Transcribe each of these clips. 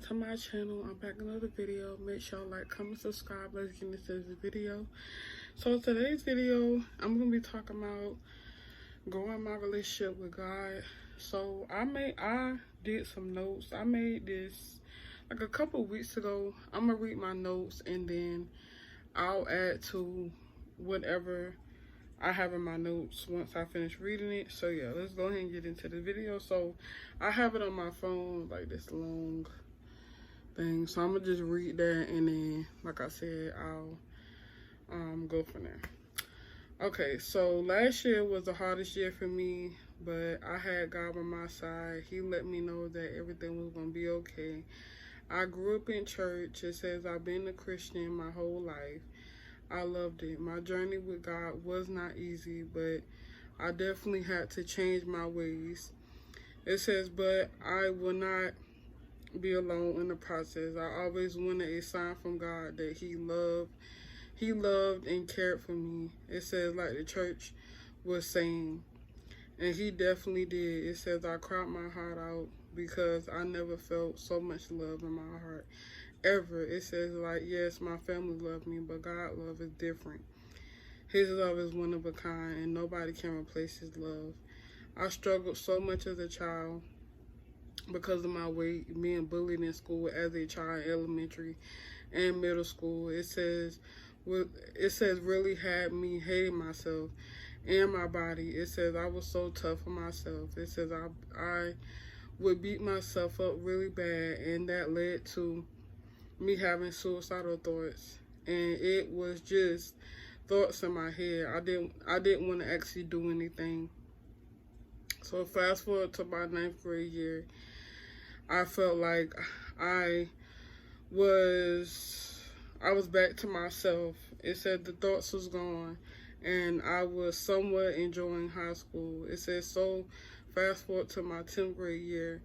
to my channel. I'm back with another video. Make sure you like, comment, subscribe. Let's get into this video. So today's video, I'm gonna be talking about growing my relationship with God. So I did some notes. I made this like a couple weeks ago. I'm gonna read my notes and then I'll add to whatever I have in my notes once I finish reading it. So yeah, let's go ahead and get into the video. So I have it on my phone, like this long thing. So I'm gonna just read that and then, like I said, I'll go from there. Okay, so last year was the hardest year for me, but I had God on my side. He let me know that everything was gonna be okay. I grew up in church. It says I've been a Christian my whole life. I loved it. My journey with God was not easy, but I definitely had to change my ways. It says, but I will not be alone in the process. I always wanted a sign from God that He loved and cared for me. It says, like the church was saying, and He definitely did. It says, I cried my heart out because I never felt so much love in my heart ever. It says, like, yes, my family loved me, but God's love is different. His love is one of a kind, and nobody can replace His love. I struggled so much as a child because of my weight, being bullied in school as a child, elementary and middle school. It says really had me hating myself and my body. It says I was so tough on myself. It says I would beat myself up really bad, and that led to me having suicidal thoughts. And it was just thoughts in my head. I didn't want to actually do anything. So fast forward to my 9th grade year, I felt like I was back to myself. It said the thoughts was gone, and I was somewhat enjoying high school. It said, so fast forward to my 10th grade year,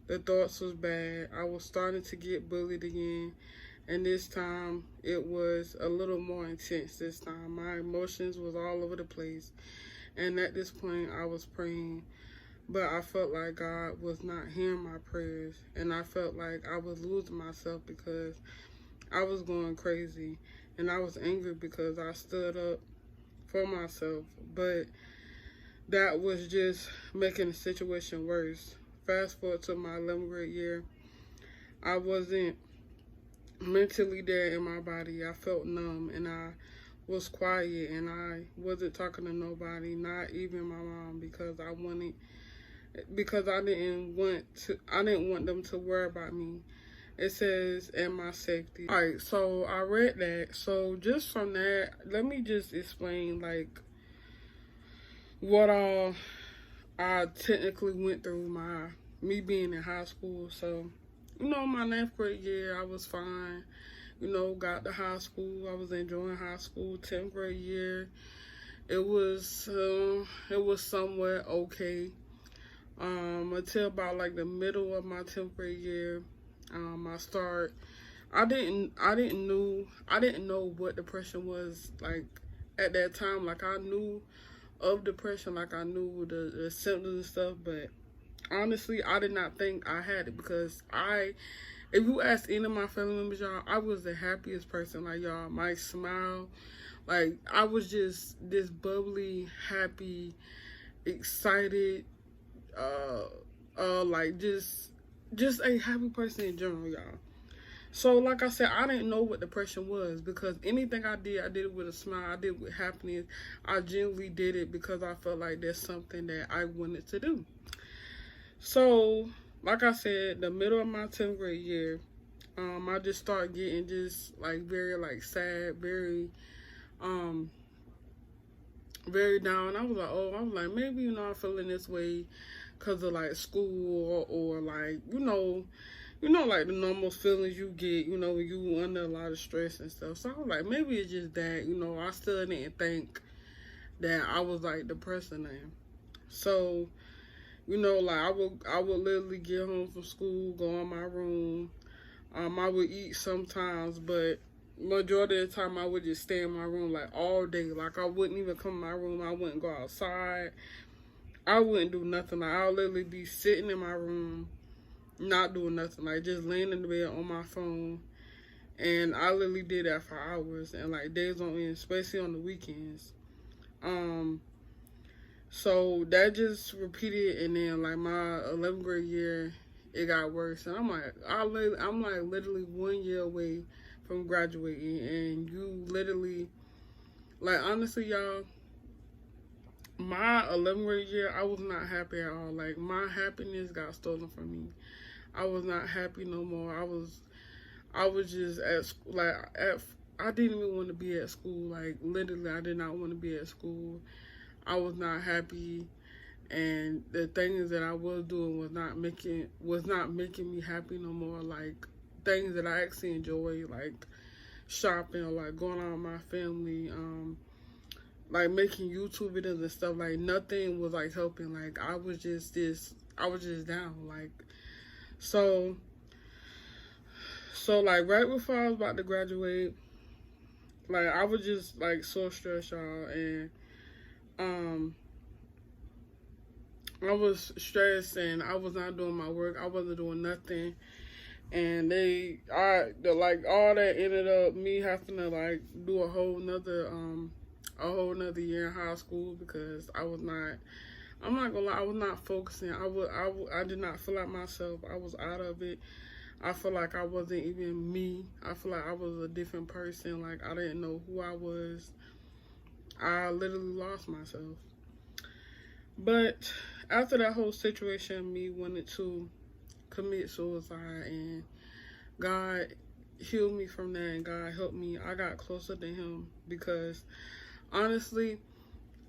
the thoughts was bad. I was starting to get bullied again, and this time it was a little more intense this time. My emotions was all over the place, and at this point I was praying, but I felt like God was not hearing my prayers, and I felt like I was losing myself because I was going crazy, and I was angry because I stood up for myself, but that was just making the situation worse. Fast forward to my 11th grade year, I wasn't mentally there in my body. I felt numb, and I was quiet, and I wasn't talking to nobody, not even my mom, because I didn't want them to worry about me. It says, and my safety. All right, so I read that. So just from that, let me just explain like what all I technically went through me being in high school. So, my 9th grade year, I was fine. Got to high school. I was enjoying high school. 10th grade year, it was somewhat okay. Until about like the middle of my 10th grade year, I didn't know what depression was like at that time. Like I knew of depression, like I knew the symptoms and stuff, but honestly, I did not think I had it because if you ask any of my family members, y'all, I was the happiest person. Like, y'all, my smile, like, I was just this bubbly, happy, excited, like, just a happy person in general, y'all. So, like I said, I didn't know what depression was because anything I did it with a smile. I did it with happiness. I genuinely did it because I felt like that's something that I wanted to do. So, like I said, the middle of my 10th grade year, I just started getting just like very like sad, very down. I was like, maybe, I'm feeling this way because of like school or like, like the normal feelings you get, when you under a lot of stress and stuff. So I was like, maybe it's just that, I still didn't think that I was like depressed or nothing. So, like I would literally get home from school, go in my room. I would eat sometimes, but majority of the time I would just stay in my room like all day. Like I wouldn't even come in my room. I wouldn't go outside. I wouldn't do nothing. Like I would literally be sitting in my room not doing nothing, like just laying in the bed on my phone. And I literally did that for hours and like days on end, especially on the weekends. Um, so that just repeated, and then like my 11th grade year, it got worse. And I'm like literally 1 year away from graduating, and you literally, like honestly, y'all, my 11th grade year, I was not happy at all. Like my happiness got stolen from me. I was not happy no more. I was just at school, like I didn't even want to be at school. Like literally, I did not want to be at school. I was not happy, and the things that I was doing was not making me happy no more. Like things that I actually enjoy, like shopping or like going out with my family, like making YouTube videos and stuff. Like nothing was like helping. Like I was just down. Like so like right before I was about to graduate, like I was just like so stressed, y'all, and I was stressed and I was not doing my work. I wasn't doing nothing. And like all that ended up me having to like do a whole nother year in high school because I'm not gonna lie, I was not focusing. I did not feel like myself. I was out of it. I feel like I wasn't even me. I feel like I was a different person. Like I didn't know who I was. I literally lost myself. But after that whole situation, me wanted to commit suicide, and God healed me from that, and God helped me. I got closer to Him because honestly,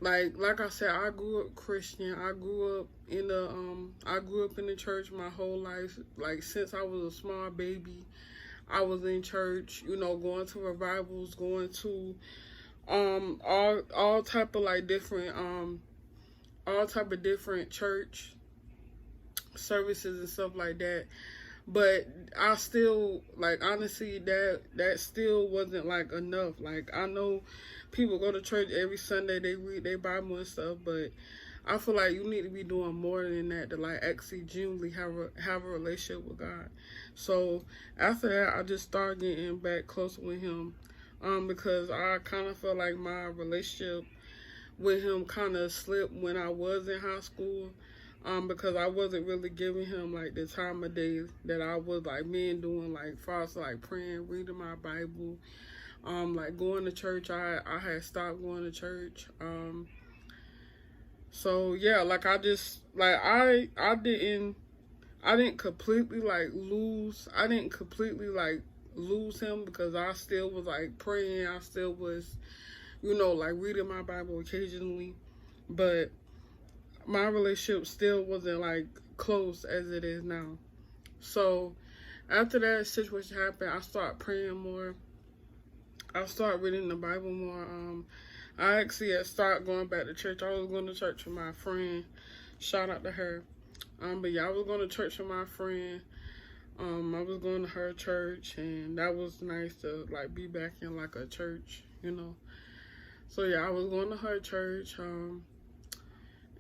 like I said, I grew up Christian. I grew up in the church my whole life. Like since I was a small baby, I was in church. You know, going to revivals, going to all type of like different all type of different church services and stuff like that. But I still, like, honestly, that still wasn't like enough. Like I know people go to church every Sunday, they read their Bible and stuff, but I feel like you need to be doing more than that to like actually genuinely have a relationship with God. So after that, I just started getting back closer with Him, because I kind of felt like my relationship with Him kind of slipped when I was in high school, because I wasn't really giving Him like the time of day that I was like being doing, like far as like praying, reading my Bible, like going to church. I had stopped going to church. So yeah, like I just like I didn't completely like lose. I didn't completely like lose Him because I still was like praying. I still was, you know, like reading my Bible occasionally, but my relationship still wasn't like close as it is now. So after that situation happened, I started praying more. I started reading the Bible more. I actually had started going back to church. I was going to church with my friend. Shout out to her. But yeah, I was going to church with my friend. I was going to her church, and that was nice to like be back in like a church, you know. So yeah, I was going to her church.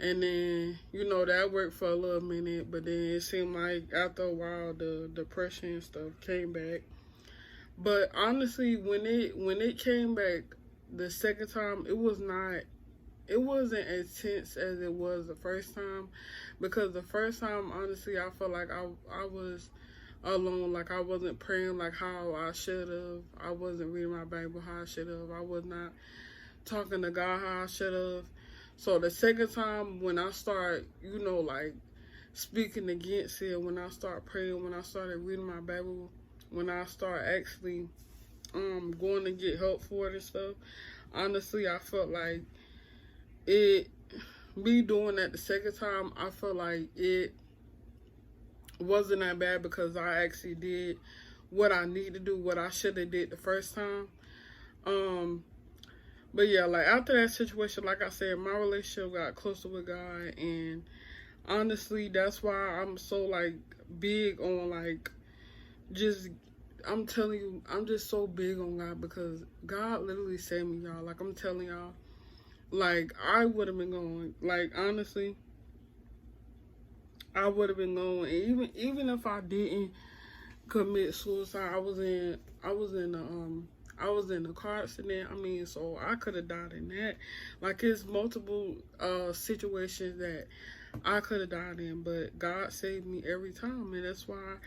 And then, you know, that worked for a little minute, but then it seemed like after a while the depression and stuff came back. But honestly, when it came back the second time, it wasn't as tense as it was the first time, because the first time, honestly, I felt like I was alone. Like I wasn't praying like how I should have. I wasn't reading my Bible how I should have. I was not talking to God how I should have. So the second time, when I start, you know, like speaking against it, when I start praying, when I started reading my Bible, when I start actually going to get help for it and stuff, honestly, I felt like me doing that the second time, I felt like it wasn't that bad because I actually did what I need to do, what I should have did the first time. But yeah, like after that situation, like I said, my relationship got closer with God, and honestly, that's why I'm so like big on like just, I'm telling you, I'm just so big on God, because God literally saved me, y'all. Like I'm telling y'all, like I would have been going, like honestly, I would have been gone. And even if I didn't commit suicide, I was in a car accident. I mean, so I could have died in that. Like, it's multiple situations that I could have died in, but God saved me every time, and that's why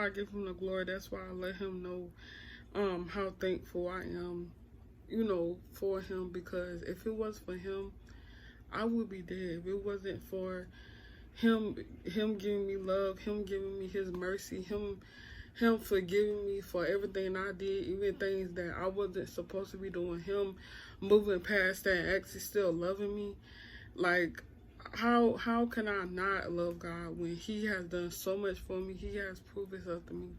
I give him the glory. That's why I let him know how thankful I am, you know, for him, because if it was for him, I would be dead. If it wasn't for him giving me love, him giving me his mercy, him forgiving me for everything I did, even things that I wasn't supposed to be doing, him moving past that and actually still loving me. Like, how can I not love God when he has done so much for me? He has proved himself to me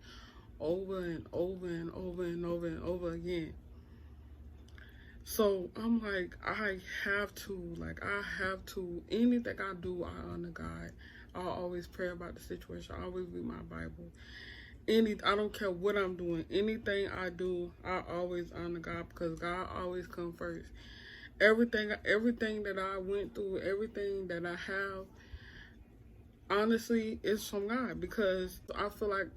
over and over and over and over and over again. So I'm like, I have to, anything I do, I honor God. I always pray about the situation. I always read my Bible. I don't care what I'm doing. Anything I do, I always honor God, because God always comes first. Everything that I went through, everything that I have, honestly, is from God, because I feel like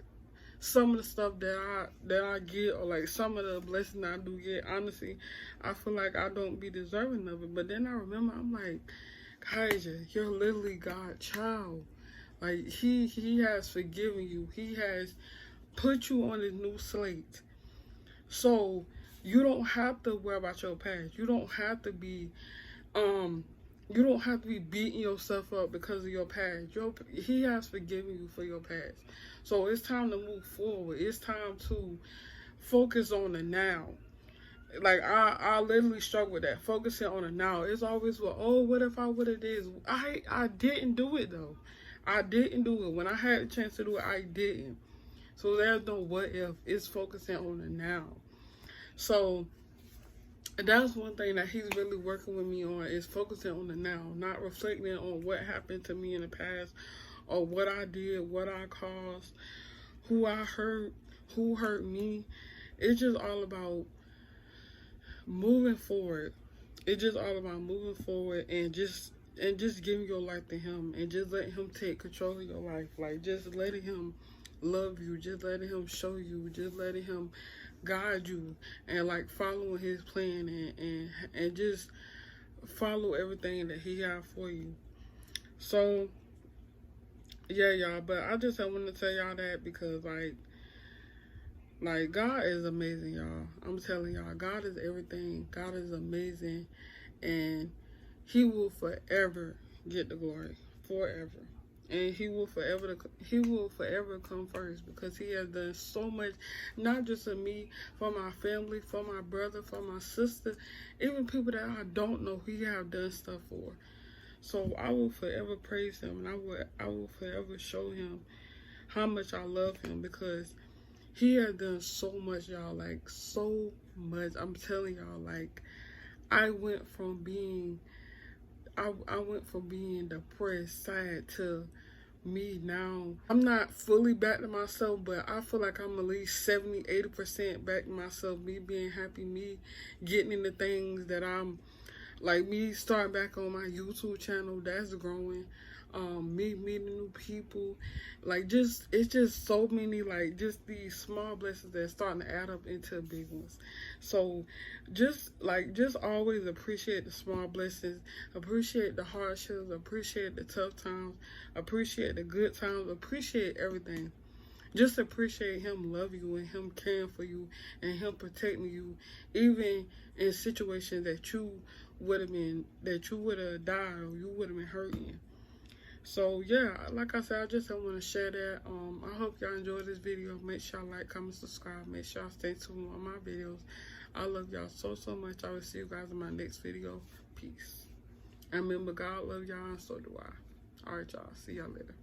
some of the stuff that I get, or like some of the blessings I do get, honestly, I feel like I don't be deserving of it. But then I remember, I'm like, Kaija, you're literally God's child. Like, he has forgiven you. He has put you on a new slate. So you don't have to worry about your past. You don't have to be beating yourself up because of your past. He has forgiven you for your past. So it's time to move forward. It's time to focus on the now. Like, I literally struggle with that. Focusing on the now. It's always, well, oh, what if I would have did? I didn't do it, though. I didn't do it. When I had a chance to do it, I didn't. So there's no what if. It's focusing on the now. So that's one thing that he's really working with me on, is focusing on the now, not reflecting on what happened to me in the past, or what I did, what I caused, who I hurt, who hurt me. It's just all about moving forward. It's just all about moving forward and just giving your life to him, and just letting him take control of your life. Like, just letting him love you, just letting him show you, just letting him guide you, and like following his plan, and just follow everything that he has for you. So yeah, y'all, but I just want to tell y'all that, because like God is amazing, y'all. I'm telling y'all, God is everything. God is amazing, and he will forever get the glory, forever. And he will forever come first, because he has done so much, not just for me, for my family, for my brother, for my sister, even people that I don't know, he have done stuff for. So I will forever praise him, and I will forever show him how much I love him, because he has done so much, y'all. Like, so much. I'm telling y'all, like, I went from being depressed, sad, to me now. I'm not fully back to myself, but I feel like I'm at least 70-80% back to myself. Me being happy, me getting into things that I'm, like, me starting back on my YouTube channel, that's growing. Me meeting new people, like, it's just so many, like, just these small blessings that's starting to add up into big ones. So just always appreciate the small blessings, appreciate the hardships, appreciate the tough times, appreciate the good times, appreciate everything. Just appreciate him loving you, and him caring for you, and him protecting you, even in situations that you would have died, or you would have been hurt in. So yeah, like I said, I just want to share that. I hope y'all enjoyed this video. Make sure y'all like, comment, subscribe. Make sure y'all stay tuned on my videos. I love y'all so much. I will see you guys in my next video. Peace. And remember, God love y'all, and so do I. All right, y'all. See y'all later.